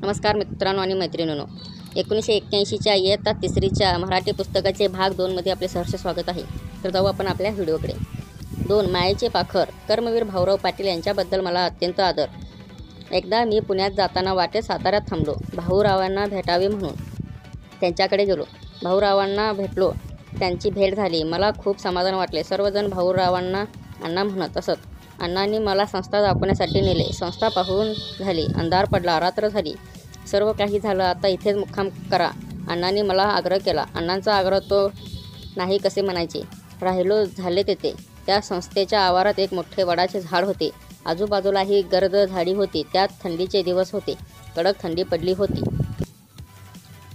नमस्कार मित्रांनो आणि मैत्रिणींनो, 1981च्या इयत्ता तिसरीच्या मराठी पुस्तकाचे भाग 2 मध्ये आपले सहर्ष स्वागत आहे. तर जाऊ आपण आपल्या व्हिडिओकडे. 2 मायेचे पाखर. कर्मवीर भाऊराव पाटील यांच्याबद्दल मला अत्यंत आदर. एकदा मी पुण्यात जाताना वाटेत साताऱ्यात थांबलो. भाऊरावांना भेटावे म्हणून त्यांच्याकडे गेलो. भाऊरावांना भेटलो. त्यांची भेट झाली. मला खूप समाधान वाटले. सर्वजण भाऊरावांना अण्णा म्हणत असत. अण्णांनी मला संस्था दाखवण्यासाठी नेले. संस्था पाहून झाली. अंधार पडला. रात्र झाली. सर्व काही झालं. आता इथेच मुक्काम करा. अण्णांनी मला आग्रह केला. अण्णांचा आग्रह तो नाही कसे म्हणायचे. राहिलो झाले तेथे. त्या संस्थेच्या आवारात एक मोठे वडाचे झाड होते. आजूबाजूलाही गर्द झाडी होती. त्यात थंडीचे दिवस होते. कडक थंडी पडली होती.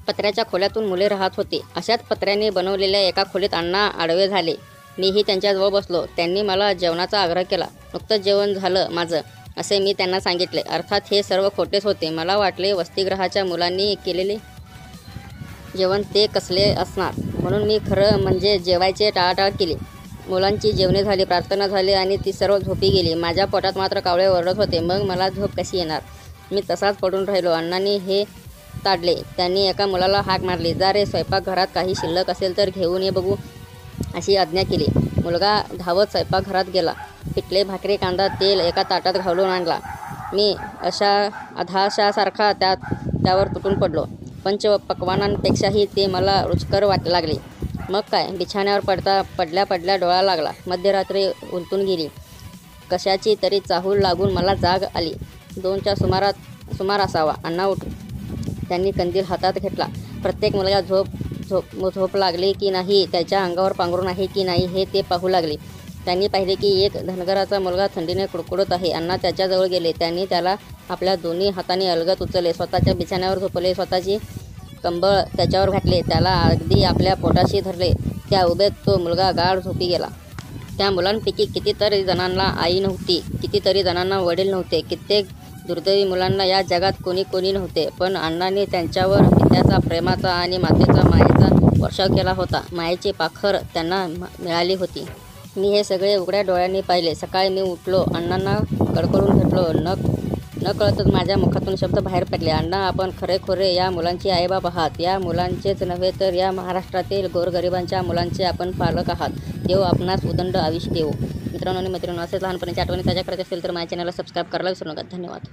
पत्र्याच्या खोल्यातून मुले राहत होते. अशाच पत्र्याने बनवलेल्या एका खोलीत अण्णा आडवे झाले. मीही त्यांच्याजवळ बसलो. त्यांनी मला जेवणाचा आग्रह केला. नुकतंच जेवण झालं माझं, असे मी त्यांना सांगितले. अर्थात हे सर्व खोटेच होते. मला वाटले वसतिगृहाच्या मुलांनी केलेले जेवण ते कसले असणार, म्हणून मी खरं म्हणजे जेवायचे टाळाटाळ केली. मुलांची जेवणे झाली, प्रार्थना झाली आणि ती सर्व झोपी गेली. माझ्या पोटात मात्र कावळे ओरडत होते. मग मला झोप कशी येणार. मी तसाच पडून राहिलो. अण्णांनी हे ताडले. त्यांनी एका मुलाला हाक मारली. जा रे, स्वयंपाकघरात काही शिल्लक असेल तर घेऊन ये बघू, अशी आज्ञा केली. मुलगा धावत स्वयंपाकघरात गेला. पिठले, भाकरी, कांदा, तेल एका ताटात घालून आणला. मी अशा अधाशासारखा त्यावर तुटून पडलो. पंचपक्वान्नांपेक्षाही ते मला रुचकर वाटू लागले. मग काय, बिछाण्यावर पडल्या डोळा लागला. मध्यरात्री उलटून गेली. कशाची तरी चाहूल लागून मला जाग आली. 2च्या सुमार असावा. अण्णा उठले. त्यांनी कंदील हातात घेतला. प्रत्येक मुलगा झोप लागली की नाही, त्याच्या अंगावर पांघरून आहे की नाही हे ते पाहू लागले. त्यांनी पाहिले की एक धनगराचा मुलगा थंडीने कुडकुडत आहे. अण्णा त्याच्याजवळ गेले. त्यांनी त्याला आपल्या दोन्ही हातांनी अलगद उचलले. स्वतःच्या बिछाण्यावर झोपले. स्वतःची कंबळ त्याच्यावर घातले. त्याला अगदी आपल्या पोटाशी धरले. त्या उभेत तो मुलगा गाढ झोपी गेला. त्या मुलांपैकी कितीतरी जणांना आई नव्हती. कितीतरी जणांना वडील नव्हते. कित्येक दुर्दैवी मुलांना या जगात कोणी नव्हते. पण अण्णांनी त्यांच्यावर पित्याचा, प्रेमाचा आणि मातेचा मायेचा वर्षाव केला होता. मायेची पाखर त्यांना मिळाली होती. मी हे सगळे उघड्या डोळ्यांनी पाहिले. सकाळी मी उठलो. अण्णांना कडकडून भेटलो. न कळतच माझ्या मुखातून शब्द बाहेर पडले. अण्णा, आपण खरेखुरे या मुलांचे आईबाप आहात. या मुलांचेच नव्हे तर या महाराष्ट्रातील गोरगरिबांच्या मुलांचे आपण पालक आहात. देव आपणास उदंड आयुष्य देवो. मित्रांनो आणि मैत्रिणींनो, असेच लहानपणीच्या आठवणी ताज्या करायच्या असतील तर माझ्या चॅनलला सबस्क्राईब करायला विसरू नका. धन्यवाद.